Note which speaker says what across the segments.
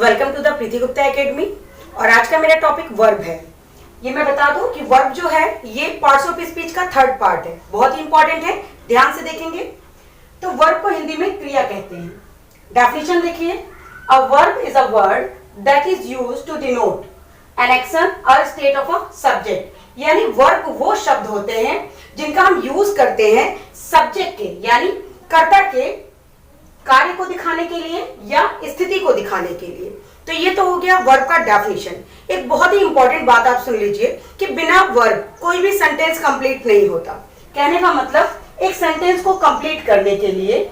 Speaker 1: Welcome to the Preeti Gupta academy. और आज का मेरा टॉपिक वर्ब है। ये मैं बता दूं कि वर्ब जो है ये पार्ट्स ऑफ स्पीच का थर्ड पार्ट है, बहुत ही इंपॉर्टेंट है, ध्यान से देखेंगे। तो वर्ब को हिंदी में क्रिया कहते हैं। डेफिनेशन देखिए, a verb is a word that is used to denote an action और स्टेट ऑफ अ सब्जेक्ट। यानी वर्ब वो शब्द होते हैं जिनका हम यूज करते हैं सब्जेक्ट के यानी कर्ता के कार्य को दिखाने के लिए या स्थिति को दिखाने के लिए। तो ये तो हो गया वर्ब का डेफिनेशन। एक बहुत ही इंपॉर्टेंट बात आप सुन लीजिए कि बिना वर्ब कोई भी सेंटेंस कंप्लीट नहीं होता। कहने का मतलब एक सेंटेंस को कंप्लीट करने के लिए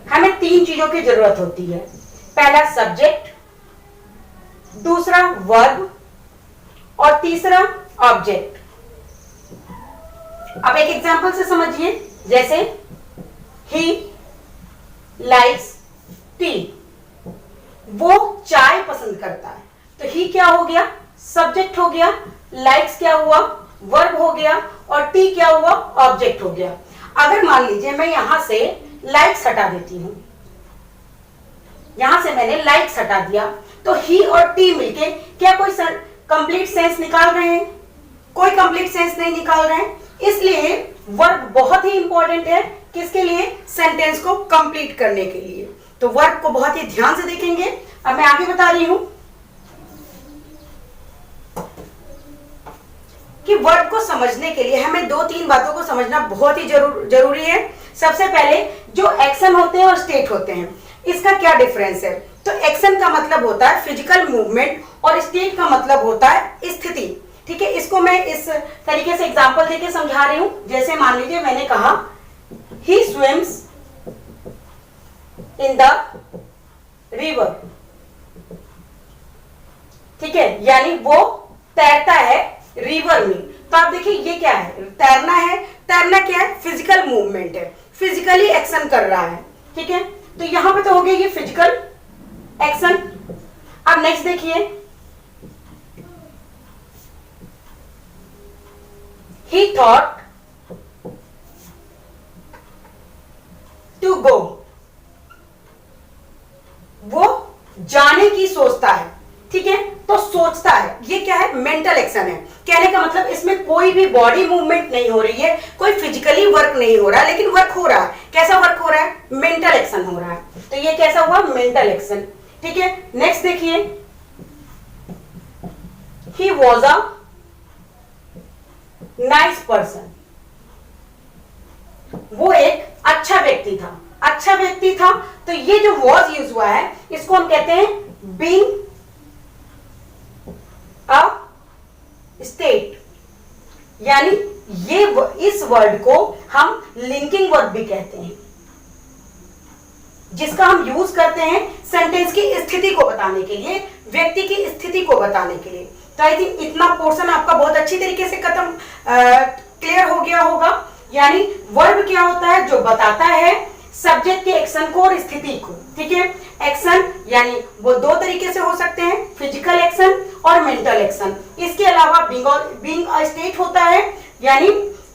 Speaker 1: हमें तीन चीजों की जरूरत होती है। पहला सब्जेक्ट, दूसरा वर्ब और तीसरा ऑब्जेक्ट। अब एक एग्जांपल से समझिए, जैसे ही लाइक्स टी, वो चाय पसंद करता है। तो ही क्या हो गया? सब्जेक्ट हो गया। लाइक्स क्या हुआ? वर्ब हो गया। और टी क्या हुआ? ऑब्जेक्ट हो गया। अगर मान लीजिए मैं यहां से लाइक्स हटा देती हूं, यहां से मैंने लाइक्स हटा दिया, तो ही और टी मिलके क्या कोई कंप्लीट सेंस निकाल रहे हैं? कोई कंप्लीट सेंस नहीं निकाल रहे हैं। इसलिए वर्ब बहुत ही इंपॉर्टेंट है। किसके लिए? सेंटेंस को कंप्लीट करने के लिए। तो वर्ब को बहुत ही ध्यान से देखेंगे। अब मैं आगे बता रही हूं कि वर्ब को समझने के लिए हमें दो तीन बातों को समझना बहुत ही जरूरी है। सबसे पहले जो एक्शन होते हैं और स्टेट होते हैं, इसका क्या डिफरेंस है? तो एक्शन का मतलब होता है फिजिकल मूवमेंट और स्टेट का मतलब होता है स्थिति। ठीक है, इसको मैं इस तरीके से एग्जांपल देके समझा रही हूं। जैसे मान लीजिए मैंने कहा ही स्विम्स इन द रिवर। ठीक है, यानी वो तैरता है रिवर में। तो आप देखिए ये क्या है? तैरना है। तैरना क्या है? फिजिकल मूवमेंट है, फिजिकली एक्शन कर रहा है। ठीक है, तो यहां पे तो हो गया ये फिजिकल एक्शन। अब नेक्स्ट देखिए, he thought to go, वो जाने की सोचता है। ठीक है, तो सोचता है, ये क्या है? मेंटल एक्शन है। कहने का मतलब इसमें कोई भी बॉडी मूवमेंट नहीं हो रही है, कोई फिजिकली वर्क नहीं हो रहा, लेकिन वर्क हो रहा है। कैसा वर्क हो रहा है? मेंटल एक्शन हो रहा है। तो ये कैसा हुआ? Mental action. ठीक है, नेक्स्ट देखिए, he was a nice person, वो एक अच्छा व्यक्ति था। अच्छा व्यक्ति था, तो ये जो वॉज यूज हुआ है इसको हम कहते हैं बीइंग अ स्टेट। यानी ये इस वर्ड को हम लिंकिंग वर्ड भी कहते हैं, जिसका हम यूज करते हैं सेंटेंस की स्थिति को बताने के लिए, व्यक्ति की स्थिति को बताने के लिए। तो आई थिंक इतना पोर्शन आपका बहुत अच्छी तरीके से क्लियर हो गया होगा। यानी वर्ब क्या होता है? जो बताता है सब्जेक्ट के एक्शन को और स्थिति को। ठीक है, एक्शन यानी वो दो तरीके से हो सकते हैं, फिजिकल एक्शन और मेंटल एक्शन। इसके अलावा बीइंग अ स्टेट होता है, यानी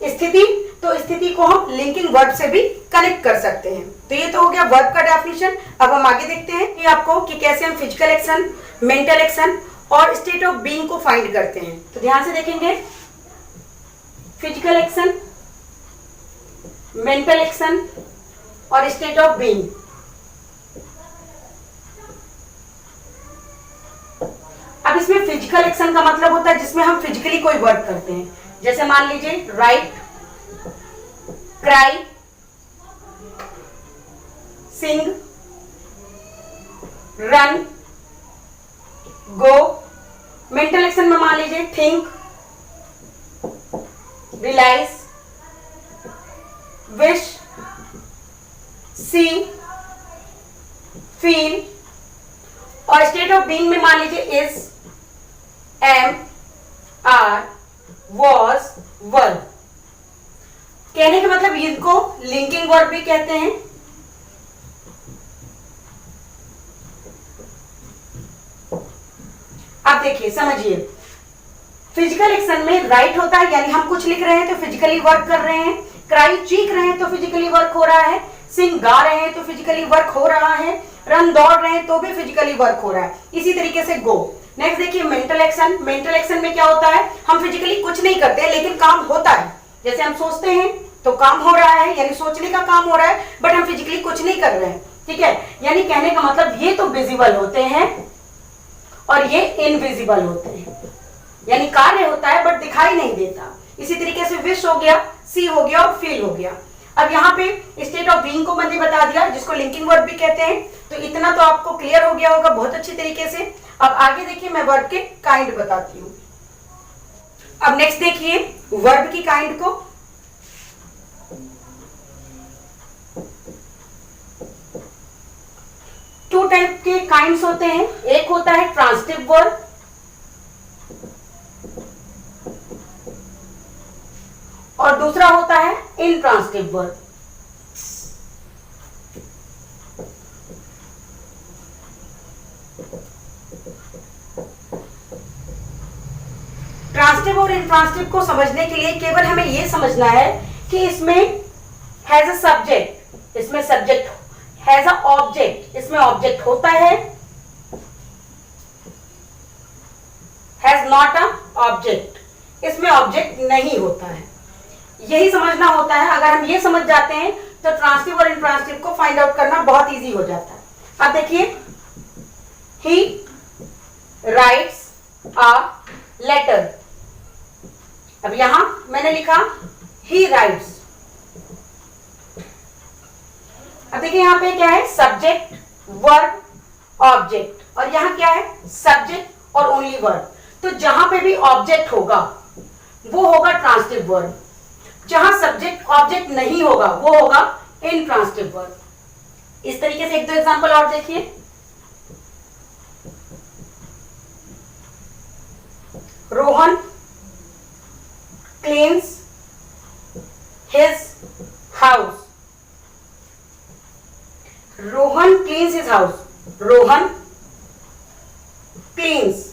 Speaker 1: स्थिति। तो स्थिति को हम लिंकिंग वर्ब से भी कनेक्ट कर सकते हैं। तो ये तो हो गया वर्ब का डेफिनेशन। अब हम आगे देखते हैं कि आपको कि कैसे हम फिजिकल एक्शन, मेंटल एक्शन और स्टेट ऑफ बीइंग को फाइंड करते हैं। तो ध्यान से देखेंगे, फिजिकल एक्शन, मेंटल एक्शन और स्टेट ऑफ बीइंग। अब इसमें फिजिकल एक्शन का मतलब होता है जिसमें हम फिजिकली कोई वर्क करते हैं। जैसे मान लीजिए राइट, क्राई, सिंग, रन, गो। मेंटल एक्शन में मान लीजिए थिंक, रियलाइज, विश, सी, फील। और स्टेट ऑफ बीइंग में मान लीजिए इज, एम, आर, वॉज, वर। कहने का मतलब इनको लिंकिंग वर्ब भी कहते हैं। अब देखिए, समझिए, फिजिकल एक्शन में राइट होता है, यानी हम कुछ लिख रहे हैं तो फिजिकली वर्क कर रहे हैं। क्राई, चीख रहे हैं तो फिजिकली वर्क हो रहा है। सिंग गा रहे हैं तो फिजिकली वर्क हो रहा है, रन दौड़ रहे हैं तो भी फिजिकली वर्क हो रहा है। इसी तरीके से गो। नेक्स्ट देखिए मेंटल एक्शन। मेंटल एक्शन में क्या होता है, हम फिजिकली कुछ नहीं करते लेकिन काम होता है। जैसे हम सोचते हैं तो काम हो रहा है, यानी सोचने का काम हो रहा है, बट हम फिजिकली कुछ नहीं कर रहे हैं, ठीक है। यानी कहने का मतलब ये तो विजिबल होते हैं और ये इनविजिबल होते हैं, यानी कार्य होता है बट दिखाई नहीं देता। इसी तरीके से विश हो गया, सी हो गया और फील हो गया। अब यहाँ पे स्टेट ऑफ बीइंग को मैंने बता दिया, जिसको लिंकिंग वर्ब भी कहते हैं। तो इतना तो आपको क्लियर हो गया होगा बहुत अच्छी तरीके से। अब आगे देखिए मैं वर्ब के काइंड बताती हूँ। अब नेक्स्ट देखिए वर्ब की काइंड को। टू टाइप के काइंड्स होते हैं, एक होता है ट्रांजिटिव वर्ब और दूसरा होता है इनट्रांजिटिव वर्ब। ट्रांजिटिव और इनट्रांजिटिव को समझने के लिए केवल हमें यह समझना है कि इसमें हैज अ सब्जेक्ट, इसमें सब्जेक्ट, हैज अ ऑब्जेक्ट, इसमें ऑब्जेक्ट होता है, हैज नॉट अ ऑब्जेक्ट, इसमें ऑब्जेक्ट नहीं होता है। यही समझना होता है। अगर हम ये समझ जाते हैं तो ट्रांजिटिव और इनट्रांजिटिव को फाइंड आउट करना बहुत इजी हो जाता है। अब देखिए ही राइट्स अ लेटर। अब यहां मैंने लिखा ही राइट्स। अब देखिए यहां पे क्या है, सब्जेक्ट, वर्ब, ऑब्जेक्ट, और यहां क्या है, सब्जेक्ट और ओनली वर्ब। तो जहां पे भी ऑब्जेक्ट होगा वो होगा ट्रांजिटिव वर्ब, जहां सब्जेक्ट ऑब्जेक्ट नहीं होगा वो होगा इनट्रांजिटिव वर्ब। इस तरीके से एक दो एग्जांपल और देखिए। Rohan cleans his house. Rohan cleans his house, Rohan cleans.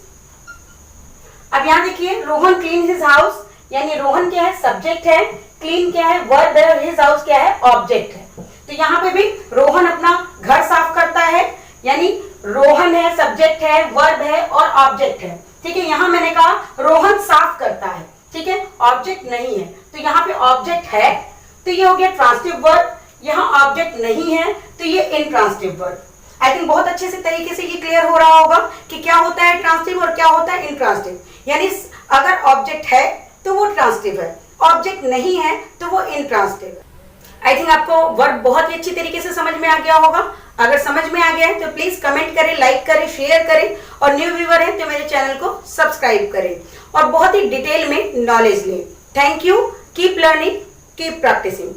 Speaker 1: अब यहां देखिए रोहन क्लीन्स हिज हाउस, यानी रोहन क्या है, सब्जेक्ट है, क्लीन क्या है, वर्ब है, और हिज हाउस क्या है, ऑब्जेक्ट है। तो यहां पे भी रोहन अपना घर साफ करता है, यानी रोहन है, सब्जेक्ट है, वर्ब है और ऑब्जेक्ट है, ठीक है। यहां मैंने कहा रोहन साफ करता है, ठीक है, ऑब्जेक्ट नहीं है। तो यहाँ पे ऑब्जेक्ट है तो ये हो गया ट्रांजिटिव वर्ब, यहाँ ऑब्जेक्ट नहीं है तो ये इनट्रांजिटिव वर्ब। आई थिंक बहुत अच्छे से तरीके से ये क्लियर हो रहा होगा कि क्या होता है ट्रांजिटिव और क्या होता है इनट्रांजिटिव। यानी अगर ऑब्जेक्ट है तो वो ट्रांजिटिव है, ऑब्जेक्ट नहीं है तो वो इनट्रांजिटिव है। आई थिंक आपको वर्ब बहुत ही अच्छी तरीके से समझ में आ गया होगा। अगर समझ में आ गया है तो प्लीज कमेंट करें, लाइक करें, शेयर करें, और न्यू व्यूअर हैं तो मेरे चैनल को सब्सक्राइब करें और बहुत ही डिटेल में नॉलेज लें। Thank you, keep learning, keep practising.